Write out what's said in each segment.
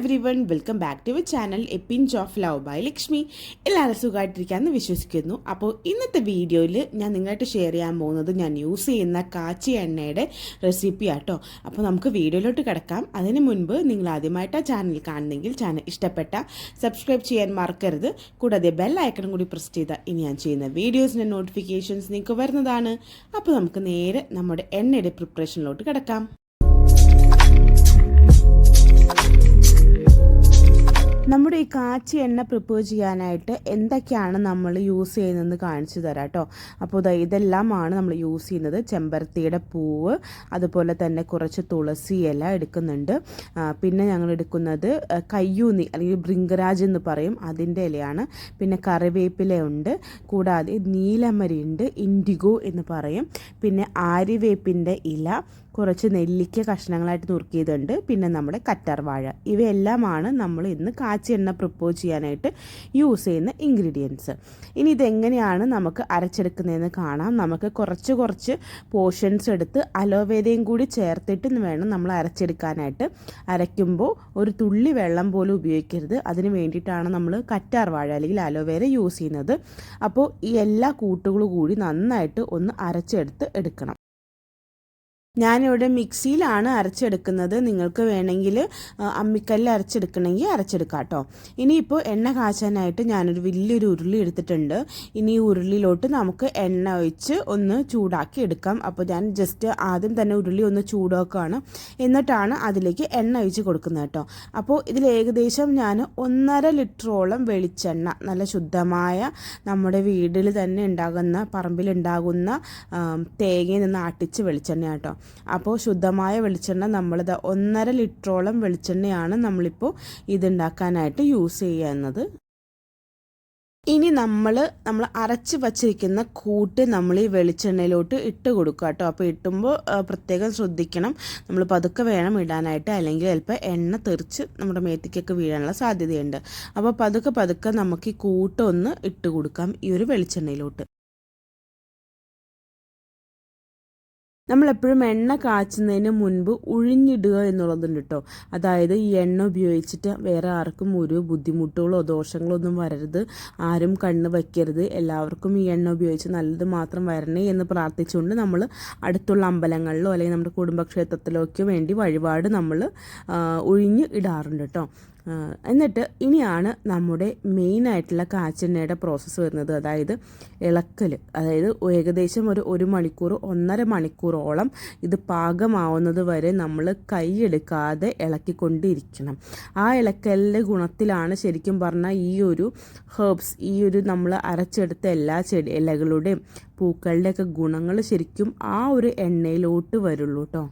Everyone, welcome back to our channel a pinch of love by Lakshmi. എല്ലാവരും സുഖമായിട്ടിരിക്കാമെന്ന് വിശ്വസിക്കുന്നു. അപ്പോൾ ഇന്നത്തെ വീഡിയോയിൽ ഞാൻ നിങ്ങളായിട്ട് ഷെയർ ചെയ്യാൻ പോകുന്നത് ഞാൻ യൂസ് ചെയ്യുന്ന കാച്ചി എണ്ണയുടെ റെസിപ്പി ആട്ടോ. അപ്പോൾ നമുക്ക് വീഡിയോയിലോട്ട് കിടക്കാം. അതിന് മുൻപ് നിങ്ങൾ ആദ്യമായിട്ടാണ് ചാനൽ കാണുന്നെങ്കിൽ ചാനൽ ഇഷ്ടപ്പെട്ട സബ്സ്ക്രൈബ് ചെയ്യാൻ മറക്കരുത്. കൂടാതെ ബെൽ ഐക്കണും കൂടി പ്രസ് ചെയ്താൽ ഇനി ഞാൻ ചെയ്യുന്ന വീഡിയോസിൻ്റെ നോട്ടിഫിക്കേഷൻസ് നിങ്ങൾക്ക് വരുന്നതാണ്. അപ്പോൾ നമുക്ക് നേരെ നമ്മുടെ എണ്ണയുടെ പ്രിപ്പറേഷനിലോട്ട് കിടക്കാം. നമ്മുടെ ഈ കാച്ചി എണ്ണ പ്രിപ്പയർ ചെയ്യാനായിട്ട് എന്തൊക്കെയാണ് നമ്മൾ യൂസ് ചെയ്യുന്നതെന്ന് കാണിച്ചു തരാം കേട്ടോ. അപ്പോൾ ഇതെല്ലാമാണ് നമ്മൾ യൂസ് ചെയ്യുന്നത്. ചെമ്പരത്തിയുടെ പൂവ്, അതുപോലെ തന്നെ കുറച്ച് തുളസി ഇല എടുക്കുന്നുണ്ട്. പിന്നെ ഞങ്ങൾ എടുക്കുന്നത് കയ്യൂന്നി അല്ലെങ്കിൽ ഭൃംഗരാജ് എന്ന് പറയും, അതിൻ്റെ ഇലയാണ്. പിന്നെ കറിവേപ്പിലയുണ്ട്, കൂടാതെ നീലമരിയുണ്ട്, ഇൻഡിഗോ എന്ന് പറയും. പിന്നെ ആര്യവേപ്പിൻ്റെ ഇല, കുറച്ച് നെല്ലിക്ക കഷ്ണങ്ങളായിട്ട് നുറുക്കിയതുണ്ട്, പിന്നെ നമ്മുടെ കറ്റാർവാഴ. ഇവയെല്ലാമാണ് നമ്മൾ ഇന്ന് കാച്ചി എണ്ണ പ്രിപ്പയർ ചെയ്യാനായിട്ട് യൂസ് ചെയ്യുന്ന ഇൻഗ്രീഡിയൻസ്. ഇനി ഇതെങ്ങനെയാണ് നമുക്ക് അരച്ചെടുക്കുന്നതെന്ന് കാണാം. നമുക്ക് കുറച്ച് പോർഷൻസ് എടുത്ത് അലോവേരയും കൂടി ചേർത്തിട്ട് വേണം നമ്മൾ അരച്ചെടുക്കാനായിട്ട്. അരയ്ക്കുമ്പോൾ ഒരു തുള്ളി വെള്ളം പോലും ഉപയോഗിക്കരുത്. അതിന് വേണ്ടിയിട്ടാണ് നമ്മൾ കറ്റാർവാഴ അല്ലെങ്കിൽ അലോവേര യൂസ് ചെയ്യുന്നത്. അപ്പോൾ ഈ എല്ലാ കൂട്ടുകളും കൂടി നന്നായിട്ട് ഒന്ന് അരച്ചെടുത്ത് എടുക്കണം. ഞാനിവിടെ മിക്സിയിലാണ് അരച്ചെടുക്കുന്നത്. നിങ്ങൾക്ക് വേണമെങ്കിൽ അമ്മിക്കല്ലിൽ അരച്ചെടുക്കണമെങ്കിൽ അരച്ചെടുക്കാം കേട്ടോ. ഇനിയിപ്പോൾ എണ്ണ കാച്ചാനായിട്ട് ഞാനൊരു വലിയൊരു ഉരുളി എടുത്തിട്ടുണ്ട്. ഇനി ഈ ഉരുളിയിലോട്ട് നമുക്ക് എണ്ണ ഒഴിച്ച് ഒന്ന് ചൂടാക്കി എടുക്കാം. അപ്പോൾ ഞാൻ ജസ്റ്റ് ആദ്യം തന്നെ ഉരുളി ഒന്ന് ചൂടാക്കുകയാണ്, എന്നിട്ടാണ് അതിലേക്ക് എണ്ണ ഒഴിച്ച് കൊടുക്കുന്നത് കേട്ടോ. അപ്പോൾ ഇതിൽ ഏകദേശം ഞാൻ 1.5 ലിറ്ററോളം വെളിച്ചെണ്ണ, നല്ല ശുദ്ധമായ നമ്മുടെ വീട്ടിൽ തന്നെ ഉണ്ടാകുന്ന, പറമ്പിലുണ്ടാകുന്ന തേങ്ങയിൽ നിന്ന് ആട്ടിച്ച് വെളിച്ചെണ്ണ കേട്ടോ. അപ്പോൾ ശുദ്ധമായ വെളിച്ചെണ്ണ, നമ്മളിത് 1.5 ലിറ്ററോളം വെളിച്ചെണ്ണയാണ് നമ്മളിപ്പോൾ ഇതുണ്ടാക്കാനായിട്ട് യൂസ് ചെയ്യുന്നത്. ഇനി നമ്മൾ അരച്ച് വച്ചിരിക്കുന്ന കൂട്ട് നമ്മൾ ഈ വെളിച്ചെണ്ണയിലോട്ട് ഇട്ട് കൊടുക്കുക കേട്ടോ. അപ്പോൾ ഇട്ടുമ്പോൾ പ്രത്യേകം ശ്രദ്ധിക്കണം, നമ്മൾ പതുക്കെ വേണം ഇടാനായിട്ട്, അല്ലെങ്കിൽ ചിലപ്പോൾ എണ്ണ തെറിച്ച് നമ്മുടെ മേത്തേക്കൊക്കെ വീഴാനുള്ള സാധ്യതയുണ്ട്. അപ്പോൾ പതുക്കെ നമുക്ക് ഈ കൂട്ടൊന്ന് ഇട്ട് കൊടുക്കാം ഈ ഒരു വെളിച്ചെണ്ണയിലോട്ട്. നമ്മളെപ്പോഴും എണ്ണ കാച്ചുന്നതിന് മുൻപ് ഉഴിഞ്ഞിടുക എന്നുള്ളതുണ്ട് കേട്ടോ. അതായത് ഈ എണ്ണ ഉപയോഗിച്ചിട്ട് വേറെ ആർക്കും ഒരു ബുദ്ധിമുട്ടുകളോ ദോഷങ്ങളോ ഒന്നും വരരുത്, ആരും കണ്ണ് വയ്ക്കരുത്, എല്ലാവർക്കും ഈ എണ്ണ ഉപയോഗിച്ച് നല്ലത് മാത്രം വരണേ എന്ന് പ്രാർത്ഥിച്ചുകൊണ്ട് നമ്മൾ അടുത്തുള്ള അമ്പലങ്ങളിലോ അല്ലെങ്കിൽ നമ്മുടെ കുടുംബക്ഷേത്രത്തിലോ ഒക്കെ വേണ്ടി വഴിപാട് നമ്മൾ ഉഴിഞ്ഞ് ഇടാറുണ്ട് കേട്ടോ. എന്നിട്ട് ഇനിയാണ് നമ്മുടെ മെയിനായിട്ടുള്ള കാച്ചെണ്ണയുടെ പ്രോസസ്സ് വരുന്നത്. അതായത് ഇളക്കൽ. അതായത് ഏകദേശം ഒരു മണിക്കൂർ 1.5 മണിക്കൂറോളം ഇത് പാകമാവുന്നത് വരെ നമ്മൾ കൈയെടുക്കാതെ ഇളക്കിക്കൊണ്ടിരിക്കണം. ആ ഇളക്കലിൻ്റെ ഗുണത്തിലാണ് ശരിക്കും പറഞ്ഞാൽ ഈ ഒരു ഹെർബ്സ്, ഈ ഒരു നമ്മൾ അരച്ചെടുത്ത എല്ലാ ഇലകളുടെയും പൂക്കളുടെയൊക്കെ ഗുണങ്ങൾ ശരിക്കും ആ ഒരു എണ്ണയിലോട്ട് വരുള്ളൂ കേട്ടോ.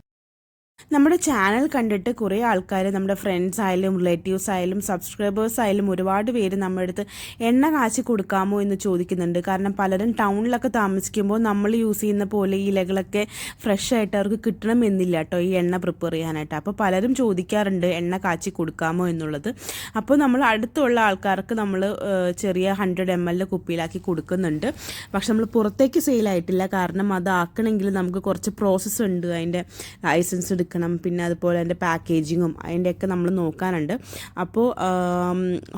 നമ്മുടെ ചാനൽ കണ്ടിട്ട് കുറേ ആൾക്കാർ, നമ്മുടെ ഫ്രണ്ട്സ് ആയാലും റിലേറ്റീവ്സ് ആയാലും സബ്സ്ക്രൈബേഴ്സ് ആയാലും ഒരുപാട് പേര് നമ്മുടെ അടുത്ത് എണ്ണ കാച്ചി കൊടുക്കാമോ എന്ന് ചോദിക്കുന്നുണ്ട്. കാരണം പലരും ടൗണിലൊക്കെ താമസിക്കുമ്പോൾ നമ്മൾ യൂസ് ചെയ്യുന്ന പോലെ ഈ ഇലകളൊക്കെ ഫ്രഷ് ആയിട്ട് അവർക്ക് കിട്ടണമെന്നില്ല കേട്ടോ ഈ എണ്ണ പ്രിപ്പയർ ചെയ്യാനായിട്ട്. അപ്പോൾ പലരും ചോദിക്കാറുണ്ട് എണ്ണ കാച്ചി കൊടുക്കാമോ എന്നുള്ളത്. അപ്പോൾ നമ്മൾ അടുത്തുള്ള ആൾക്കാർക്ക് നമ്മൾ ചെറിയ 100 ml കുപ്പിയിലാക്കി കൊടുക്കുന്നുണ്ട്. പക്ഷെ നമ്മൾ പുറത്തേക്ക് സെയിലായിട്ടില്ല. കാരണം അതാക്കണമെങ്കിൽ നമുക്ക് കുറച്ച് പ്രോസസ്സ് ഉണ്ട്. അതിൻ്റെ ലൈസൻസ് എടുക്കണം, പിന്നെ അതുപോലെ അതിൻ്റെ പാക്കേജിങ്ങും അതിൻ്റെയൊക്കെ നമ്മൾ നോക്കാനുണ്ട്. അപ്പോൾ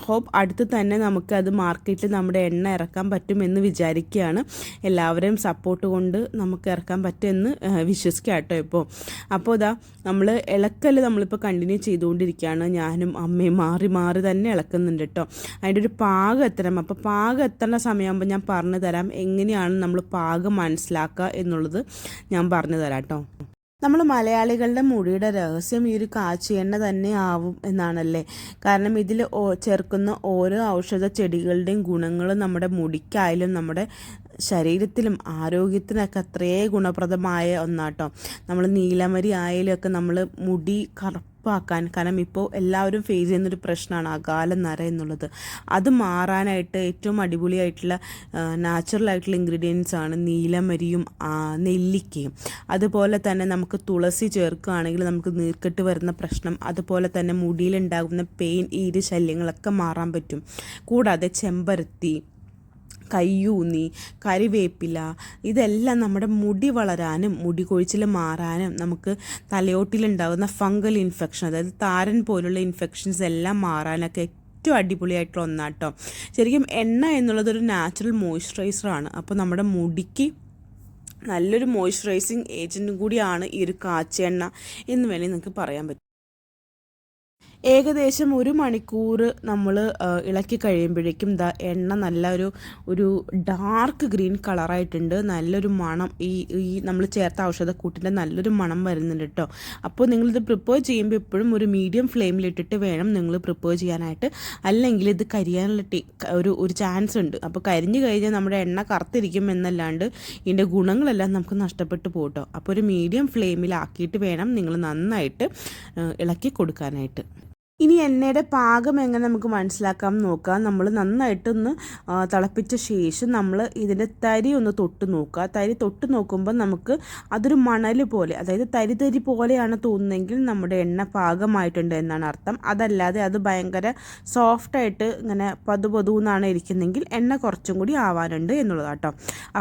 ഹോപ്പ് അടുത്ത് തന്നെ നമുക്ക് അത് മാർക്കറ്റിൽ നമ്മുടെ എണ്ണ ഇറക്കാൻ പറ്റുമെന്ന് വിചാരിക്കുകയാണ്. എല്ലാവരെയും സപ്പോർട്ട് കൊണ്ട് നമുക്ക് ഇറക്കാൻ പറ്റുമെന്ന് വിശ്വസിക്കാം കേട്ടോ. അപ്പോൾ നമ്മൾ ഇളക്കൽ നമ്മളിപ്പോൾ കണ്ടിന്യൂ ചെയ്തുകൊണ്ടിരിക്കുകയാണ്. ഞാനും അമ്മയും മാറി തന്നെ ഇളക്കുന്നുണ്ട് കേട്ടോ. അതിൻ്റെ ഒരു പാകം എത്തണം. അപ്പോൾ പാകം എത്തേണ്ട സമയമാകുമ്പോൾ ഞാൻ പറഞ്ഞു തരാം എങ്ങനെയാണ് നമ്മൾ പാകം മനസ്സിലാക്കുക എന്നുള്ളത് ഞാൻ പറഞ്ഞു തരാം കേട്ടോ. നമ്മൾ മലയാളികളുടെ മുടിയുടെ രഹസ്യം ഈ ഒരു കാച്ചി എണ്ണ തന്നെ ആവും എന്നാണല്ലേ. കാരണം ഇതിൽ ചേർക്കുന്ന ഓരോ ഔഷധ ചെടികളുടെയും ഗുണങ്ങൾ നമ്മുടെ മുടിക്കായാലും നമ്മുടെ ശരീരത്തിലും ആരോഗ്യത്തിനൊക്കെ അത്രയേ ഗുണപ്രദമായ ഒന്നാട്ടോ. നമ്മൾ നീലമരി ആയാലും ഒക്കെ നമ്മൾ മുടി കറുപ്പാക്കാൻ, കാരണം ഇപ്പോൾ എല്ലാവരും ഫേസ് ചെയ്യുന്നൊരു പ്രശ്നമാണ് അകാല നര എന്നുള്ളത്. അത് മാറാനായിട്ട് ഏറ്റവും അടിപൊളിയായിട്ടുള്ള നാച്ചുറലായിട്ടുള്ള ഇൻഗ്രീഡിയൻസ് ആണ് നീലമരിയും നെല്ലിക്കയും. അതുപോലെ തന്നെ നമുക്ക് തുളസി ചേർക്കുകയാണെങ്കിൽ നമുക്ക് നീർക്കെട്ട് വരുന്ന പ്രശ്നം, അതുപോലെ തന്നെ മുടിയിലുണ്ടാകുന്ന പെയിൻ, ഈര് ശല്യങ്ങളൊക്കെ മാറാൻ പറ്റും. കൂടാതെ ചെമ്പരത്തി, കയ്യൂന്നി, കരിവേപ്പില, ഇതെല്ലാം നമ്മുടെ മുടി വളരാനും മുടി കൊഴിച്ചിൽ മാറാനും നമുക്ക് തലയോട്ടിലുണ്ടാകുന്ന ഫംഗൽ ഇൻഫെക്ഷൻ, അതായത് താരൻ പോലുള്ള ഇൻഫെക്ഷൻസ് എല്ലാം മാറാനൊക്കെ ഏറ്റവും അടിപൊളിയായിട്ടുള്ള ഒന്നാട്ടോ. ശരിക്കും എണ്ണ എന്നുള്ളതൊരു നാച്ചുറൽ മോയ്സ്ചറൈസറാണ്. അപ്പോൾ നമ്മുടെ മുടിക്ക് നല്ലൊരു മോയ്സ്ചറൈസിങ് ഏജൻറ്റും കൂടിയാണ് ഈ ഒരു കാച്ചിയ എണ്ണ എന്ന് വേണമെങ്കിൽ നിങ്ങൾക്ക് പറയാൻ പറ്റും. ഏകദേശം 1 മണിക്കൂർ നമ്മൾ ഇളക്കി കഴിയുമ്പോഴേക്കും എണ്ണ നല്ല ഒരു ഡാർക്ക് ഗ്രീൻ കളറായിട്ടുണ്ട്. നല്ലൊരു മണം, ഈ നമ്മൾ ചേർത്ത ഔഷധക്കൂട്ടിൻ്റെ നല്ലൊരു മണം വരുന്നുണ്ട് കേട്ടോ. അപ്പോൾ നിങ്ങളിത് പ്രിപ്പയർ ചെയ്യുമ്പോൾ എപ്പോഴും ഒരു മീഡിയം ഫ്ലെയിമിലിട്ടിട്ട് വേണം നിങ്ങൾ പ്രിപ്പയർ ചെയ്യാനായിട്ട്. അല്ലെങ്കിൽ ഇത് കരിയാനുള്ള ഒരു ചാൻസ് ഉണ്ട്. അപ്പോൾ കരിഞ്ഞു കഴിഞ്ഞാൽ നമ്മുടെ എണ്ണ കറുത്തിരിക്കും എന്നല്ലാണ്ട് ഇതിൻ്റെ ഗുണങ്ങളെല്ലാം നമുക്ക് നഷ്ടപ്പെട്ടു പോകട്ടോ. അപ്പോൾ ഒരു മീഡിയം ഫ്ലെയിമിലാക്കിയിട്ട് വേണം നിങ്ങൾ നന്നായിട്ട് ഇളക്കി കൊടുക്കാനായിട്ട്. ഇനി എണ്ണയുടെ പാകം എങ്ങനെ നമുക്ക് മനസ്സിലാക്കാം നോക്കാം. നമ്മൾ നന്നായിട്ടൊന്ന് തിളപ്പിച്ച ശേഷം നമ്മൾ ഇതിൻ്റെ തരി ഒന്ന് തൊട്ട് നോക്കുക. തരി തൊട്ട് നോക്കുമ്പോൾ നമുക്ക് അതൊരു മണൽ പോലെ, അതായത് തരി പോലെയാണ് തോന്നുന്നതെങ്കിൽ നമ്മുടെ എണ്ണ പാകമായിട്ടുണ്ട് എന്നാണ് അർത്ഥം. അതല്ലാതെ അത് ഭയങ്കര സോഫ്റ്റായിട്ട് ഇങ്ങനെ പതുപതുന്നാണ് ഇരിക്കുന്നതെങ്കിൽ എണ്ണ കുറച്ചും കൂടി ആവാനുണ്ട് എന്നുള്ളതാണ് കേട്ടോ.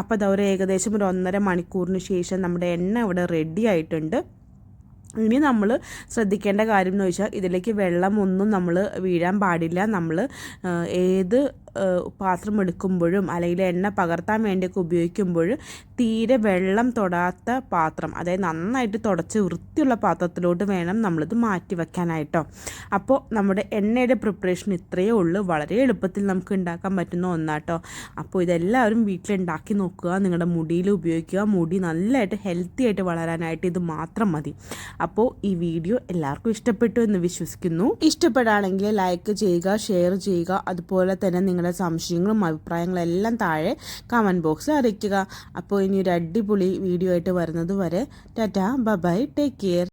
അപ്പോൾ അത് ഏകദേശം ഒരു 1.5 മണിക്കൂറിന് ശേഷം നമ്മുടെ എണ്ണ ഇവിടെ റെഡി ആയിട്ടുണ്ട്. ഇനി നമ്മൾ ശ്രദ്ധിക്കേണ്ട കാര്യം എന്ന് വെച്ചാൽ ഇതിലേക്ക് വെള്ളമൊന്നും നമ്മൾ വീഴാൻ പാടില്ല. നമ്മൾ ഏത് പാത്രം എടുക്കുമ്പോഴും അല്ലെങ്കിൽ എണ്ണ പകർത്താൻ വേണ്ടിയൊക്കെ ഉപയോഗിക്കുമ്പോഴും തീരെ വെള്ളം തൊടാത്ത പാത്രം, അതായത് നന്നായിട്ട് തുടച്ച് വൃത്തിയുള്ള പാത്രത്തിലോട്ട് വേണം നമ്മളിത് മാറ്റി വെക്കാനായിട്ടോ. അപ്പോൾ നമ്മുടെ എണ്ണയുടെ പ്രിപ്പറേഷൻ ഇത്രയേ ഉള്ളൂ. വളരെ എളുപ്പത്തിൽ നമുക്ക് ഉണ്ടാക്കാൻ പറ്റുന്ന ഒന്നാട്ടോ. അപ്പോൾ ഇതെല്ലാവരും വീട്ടിലുണ്ടാക്കി നോക്കുക, നിങ്ങളുടെ മുടിയിൽ ഉപയോഗിക്കുക. മുടി നല്ലതായിട്ട് ഹെൽത്തി ആയിട്ട് വളരാനായിട്ട് ഇത് മാത്രം മതി. അപ്പോൾ ഈ വീഡിയോ എല്ലാവർക്കും ഇഷ്ടപ്പെട്ടു എന്ന് വിശ്വസിക്കുന്നു. ഇഷ്ടപ്പെടുകയാണെങ്കിൽ ലൈക്ക് ചെയ്യുക, ഷെയർ ചെയ്യുക. അതുപോലെ തന്നെ നിങ്ങളുടെ സംശയങ്ങളും അഭിപ്രായങ്ങളും എല്ലാം താഴെ കമൻറ്റ് ബോക്സിൽ അറിയിക്കുക. അപ്പോൾ ഇനി ഒരു അടിപൊളി വീഡിയോ ആയിട്ട് വരുന്നത് വരെ ടാറ്റാ, ബൈ, ടേക്ക് കെയർ.